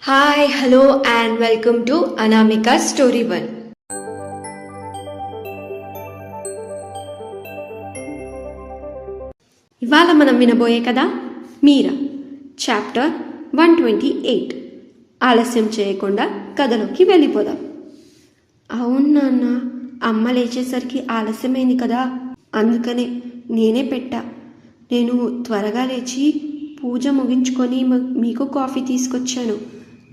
Hi hello and welcome to Anamika story one. ఇవాళ మనం వినబోయే కథ మీరా, చాప్టర్ 128. ఆలస్యం చేయకుండా కథలోకి వెళ్ళిపోదాం. అవును నాన్న, అమ్మ లేచేసరికి ఆలస్యమైంది కదా, అందుకనే నేనే పెట్టా. నేను త్వరగా లేచి పూజ ముగించుకొని మీకు కాఫీ తీసుకొచ్చాను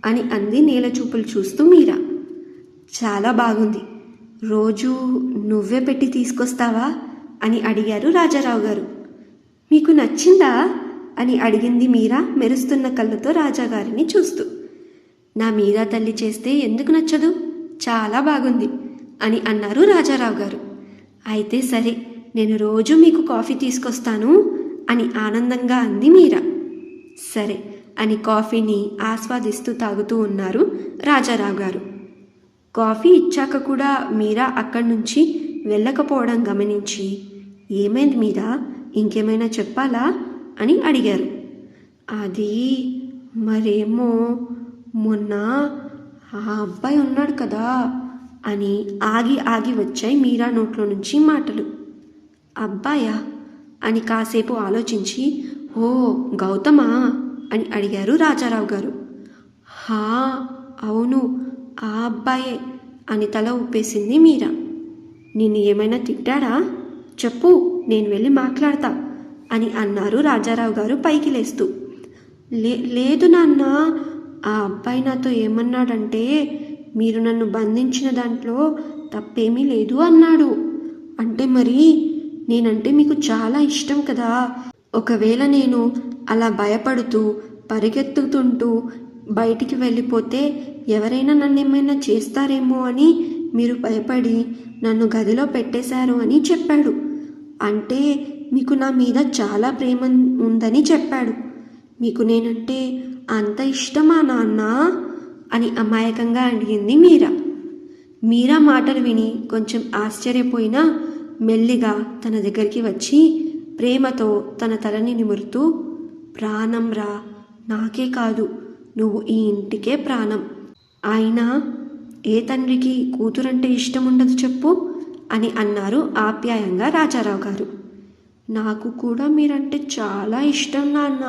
అని అంది నేల చూపులు చూస్తూ మీరా. చాలా బాగుంది, రోజు నువ్వే పెట్టి తీసుకొస్తావా అని అడిగారు రాజారావు గారు. మీకు నచ్చిందా అని అడిగింది మీరా మెరుస్తున్న కళ్ళతో రాజాగారిని చూస్తూ. నా మీరా తల్లి చేస్తే ఎందుకు నచ్చదు, చాలా బాగుంది అని అన్నారు రాజారావు గారు. అయితే సరే, నేను రోజు మీకు కాఫీ తీసుకొస్తాను అని ఆనందంగా అంది మీరా. సరే అని కాఫీని ఆస్వాదిస్తూ తాగుతూ ఉన్నారు రాజారావు గారు. కాఫీ ఇచ్చాక కూడా మీరా అక్కడి నుంచి వెళ్ళకపోవడం గమనించి, ఏమైంది మీరా, ఇంకేమైనా చెప్పాలా అని అడిగారు. అది మరేమో, మొన్న ఆ అబ్బాయి ఉన్నాడు కదా అని ఆగి ఆగి వచ్చాయి మీరా నోట్లో నుంచి మాటలు. అబ్బాయా అని కాసేపు ఆలోచించి, ఓ గౌతమా అని అడిగారు రాజారావు గారు. హా అవును, ఆ అబ్బాయే అని తల ఊపేసింది మీరా. నిన్ను ఏమైనా తిట్టాడా, చెప్పు, నేను వెళ్ళి మాట్లాడతా అని అన్నారు రాజారావు గారు పైకి లేస్తూ. లేదు నాన్న, ఆ అబ్బాయి నాతో ఏమన్నాడంటే, మీరు నన్ను బంధించిన దాంట్లో తప్పేమీ లేదు అన్నాడు. అంటే మరి నేనంటే మీకు చాలా ఇష్టం కదా, ఒకవేళ నేను అలా భయపడుతూ పరిగెత్తుతుంటూ బయటికి వెళ్ళిపోతే ఎవరైనా నన్ను ఏమైనా చేస్తారేమో అని మీరు భయపడి నన్ను గదిలో పెట్టేశారు అని చెప్పాడు. అంటే మీకు నా మీద చాలా ప్రేమ ఉందని చెప్పాడు. మీకు నేనంటే అంత ఇష్టమా నాన్న అని అమాయకంగా అడిగింది మీరా. మీరా మాటలు విని కొంచెం ఆశ్చర్యపోయినా మెల్లిగా తన దగ్గరికి వచ్చి ప్రేమతో తన తలని నిమురుతూ, ప్రాణం రా, నాకే కాదు, నువ్వు ఈ ఇంటికే ప్రాణం. అయినా ఏ తండ్రికి కూతురంటే ఇష్టం ఉండదు చెప్పు అని అన్నారు ఆప్యాయంగా రాజారావు గారు. నాకు కూడా మీరంటే చాలా ఇష్టం నాన్న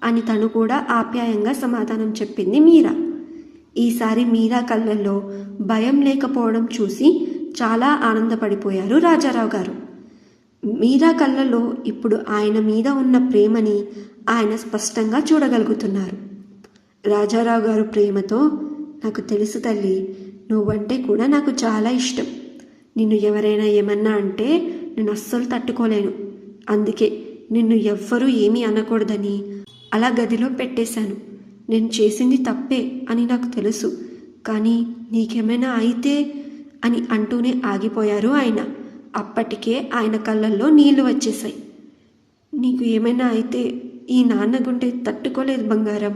అని తను కూడా ఆప్యాయంగా సమాధానం చెప్పింది మీరా. ఈసారి మీరా కళ్ళల్లో భయం లేకపోవడం చూసి చాలా ఆనందపడిపోయారు రాజారావు గారు. మీరా కళ్ళలో ఇప్పుడు ఆయన మీద ఉన్న ప్రేమని ఆయన స్పష్టంగా చూడగలుగుతున్నారు. రాజారావు గారు ప్రేమతో, నాకు తెలుసు తల్లి, నువ్వంటే కూడా నాకు చాలా ఇష్టం. నిన్ను ఎవరైనా ఏమన్నా అంటే నేను అస్సలు తట్టుకోలేను. అందుకే నిన్ను ఎవ్వరూ ఏమీ అనకూడదని అలా గదిలో పెట్టేశాను. నేను చేసింది తప్పే అని నాకు తెలుసు, కానీ నీకేమైనా అయితే అని అంటూనే ఆగిపోయారు ఆయన. అప్పటికే ఆయన కళ్ళల్లో నీళ్లు వచ్చేసాయి. నీకు ఏమైనా అయితే ఈ నాన్న గుండె తట్టుకోలేదు బంగారం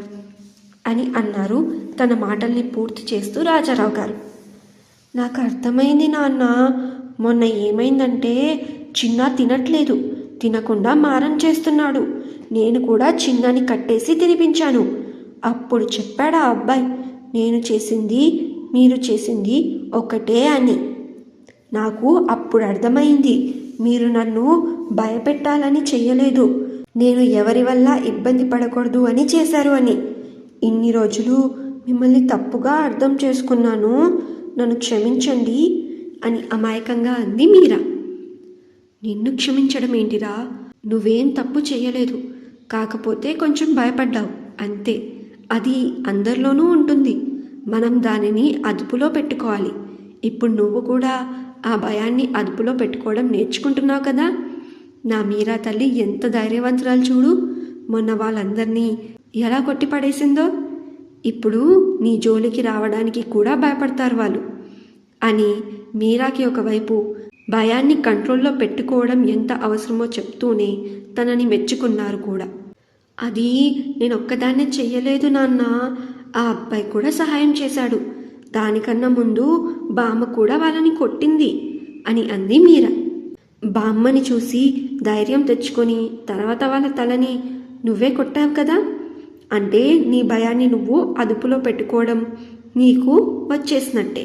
అని అన్నారు తన మాటల్ని పూర్తి చేస్తూ రాజారావు గారు. నాకు అర్థమైంది నాన్న, మొన్న ఏమైందంటే చిన్న తినట్లేదు, తినకుండా మారం చేస్తున్నాడు. నేను కూడా చిన్నని కట్టేసి తినిపించాను. అప్పుడు చెప్పాడా అబ్బాయి, నేను చేసింది మీరు చేసింది ఒకటే అని. నాకు అప్పుడు అర్థమైంది, మీరు నన్ను భయపెట్టాలని చెయ్యలేదు, నేను ఎవరి వల్ల ఇబ్బంది పడకూడదు అని చేశారు అని. ఇన్ని రోజులు మిమ్మల్ని తప్పుగా అర్థం చేసుకున్నాను, నన్ను క్షమించండి అని అమాయకంగా అంది మీరా. నిన్ను క్షమించడం ఏంటిరా, నువ్వేం తప్పు చేయలేదు, కాకపోతే కొంచెం భయపడ్డావు అంతే. అది అందరిలోనూ ఉంటుంది, మనం దానిని అదుపులో పెట్టుకోవాలి. ఇప్పుడు నువ్వు కూడా ఆ భయాన్ని అదుపులో పెట్టుకోవడం నేర్చుకుంటున్నావు కదా. నా మీరా తల్లి ఎంత ధైర్యవంతురాలు చూడు, మొన్న వాళ్ళందరినీ ఎలా కొట్టిపడేసిందో. ఇప్పుడు నీ జోలికి రావడానికి కూడా భయపడతారు వాళ్ళు అని మీరాకి ఒకవైపు భయాన్ని కంట్రోల్లో పెట్టుకోవడం ఎంత అవసరమో చెప్తూనే తనని మెచ్చుకున్నారు కూడా. అది నేను ఒక్కదాన్నే చెయ్యలేదు నాన్న, ఆ అబ్బాయి కూడా సహాయం చేశాడు. దానికన్నా ముందు బామ్మ కూడా వాళ్ళని కొట్టింది అని అంది మీరా. బామ్మని చూసి ధైర్యం తెచ్చుకొని తర్వాత వాళ్ళ తలని నువ్వే కొట్టావు కదా అంటే నీ భయాన్ని నువ్వు అదుపులో పెట్టుకోవడం నీకు వచ్చేసినట్టే.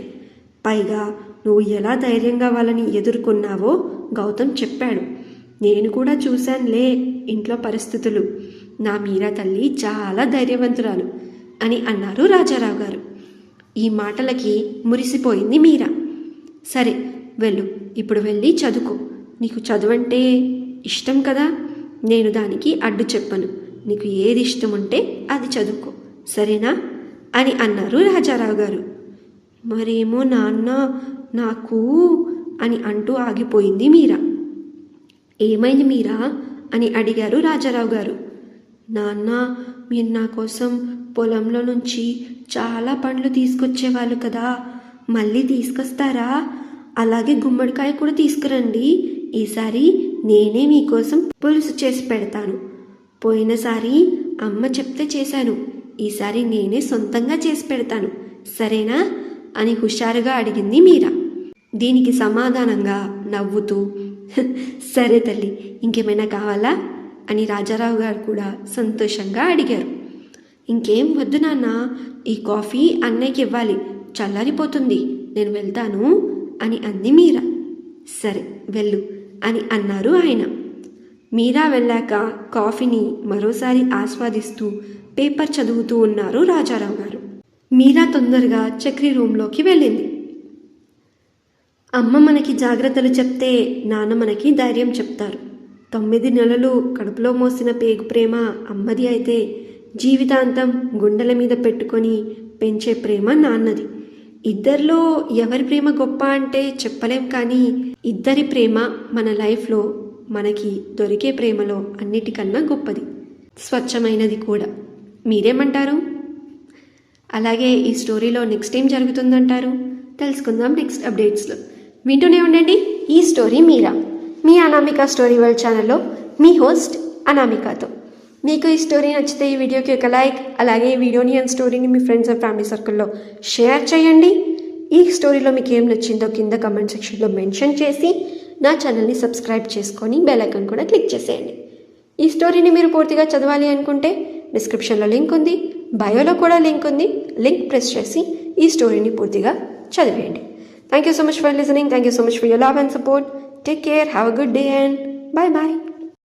పైగా నువ్వు ఎలా ధైర్యంగా వాళ్ళని ఎదుర్కొన్నావో గౌతమ్ చెప్పాడు. నేను కూడా చూశానులే ఇంట్లో పరిస్థితులు. నా మీరా తల్లి చాలా ధైర్యవంతురాలు అని అన్నారు రాజారావు గారు. ఈ మాటలకి మురిసిపోయింది మీరా. సరే వెళ్ళు, ఇప్పుడు వెళ్ళి చదువుకో. నీకు చదువంటే ఇష్టం కదా, నేను దానికి అడ్డు చెప్పను. నీకు ఏది ఇష్టం ఉంటే అది చదువుకో, సరేనా అని అన్నారు రాజారావు గారు. మరేమో నాన్న నాకు అని అంటూ ఆగిపోయింది మీరా. ఏమైంది మీరా అని అడిగారు రాజారావు గారు. నాన్న, మీరు నా కోసం పొలంలో నుంచి చాలా పండ్లు తీసుకొచ్చేవాళ్ళు కదా, మళ్ళీ తీసుకొస్తారా? అలాగే గుమ్మడికాయ కూడా తీసుకురండి. ఈసారి నేనే మీకోసం పులుసు చేసి పెడతాను. పోయినసారి అమ్మ చెప్తే చేశాను, ఈసారి నేనే సొంతంగా చేసి పెడతాను, సరేనా అని హుషారుగా అడిగింది మీరా. దీనికి సమాధానంగా నవ్వుతూ సరే తల్లి, ఇంకేమైనా కావాలా అని రాజారావు గారు కూడా సంతోషంగా అడిగారు. ఇంకేం వద్దు నాన్న, ఈ కాఫీ అన్నయ్యకి ఇవ్వాలి, చల్లారిపోతుంది, నేను వెళ్తాను అని అంది మీరా. సరే వెళ్ళు అని అన్నారు ఆయన. మీరా వెళ్ళాక కాఫీని మరోసారి ఆస్వాదిస్తూ పేపర్ చదువుతూ ఉన్నారు రాజారావు గారు. మీరా తొందరగా చక్రి రూమ్లోకి వెళ్ళింది. అమ్మ మనకి జాగ్రత్తలు చెప్తే నాన్న మనకి ధైర్యం చెప్తారు. 9 నెలలు కడుపులో మోసిన పేగు ప్రేమ అమ్మది అయితే, జీవితాంతం గుండెల మీద పెట్టుకొని పెంచే ప్రేమ నాన్నది. ఇద్దరిలో ఎవరి ప్రేమ గొప్ప అంటే చెప్పలేం, కానీ ఇద్దరి ప్రేమ మన లైఫ్లో మనకి దొరికే ప్రేమలో అన్నిటికన్నా గొప్పది, స్వచ్ఛమైనది కూడా. మీరేమంటారు? అలాగే ఈ స్టోరీలో నెక్స్ట్ ఏం జరుగుతుందంటారు? తెలుసుకుందాం నెక్స్ట్ అప్డేట్స్లో. వింటూనే ఉండండి ఈ స్టోరీ మీరా, మీ అనామిక స్టోరీ వరల్డ్ ఛానల్లో మీ హోస్ట్ అనామికతో. మీకు ఈ స్టోరీ నచ్చితే ఈ వీడియోకి ఒక లైక్, అలాగే ఈ వీడియోని అండ్ స్టోరీని మీ ఫ్రెండ్స్ అండ్ ఫ్యామిలీ సర్కిల్లో షేర్ చేయండి. ఈ స్టోరీలో మీకు ఏం నచ్చిందో కింద కమెంట్ సెక్షన్లో మెన్షన్ చేసి నా ఛానల్ని సబ్స్క్రైబ్ చేసుకొని బెల్ ఐకాన్ కూడా క్లిక్ చేసేయండి. ఈ స్టోరీని మీరు పూర్తిగా చదవాలి అనుకుంటే డిస్క్రిప్షన్లో లింక్ ఉంది, బయోలో కూడా లింక్ ఉంది. లింక్ ప్రెస్ చేసి ఈ స్టోరీని పూర్తిగా చదివేయండి. Thank you so much for listening. Thank you so much for your love and support. Take care. Have a good day and bye-bye.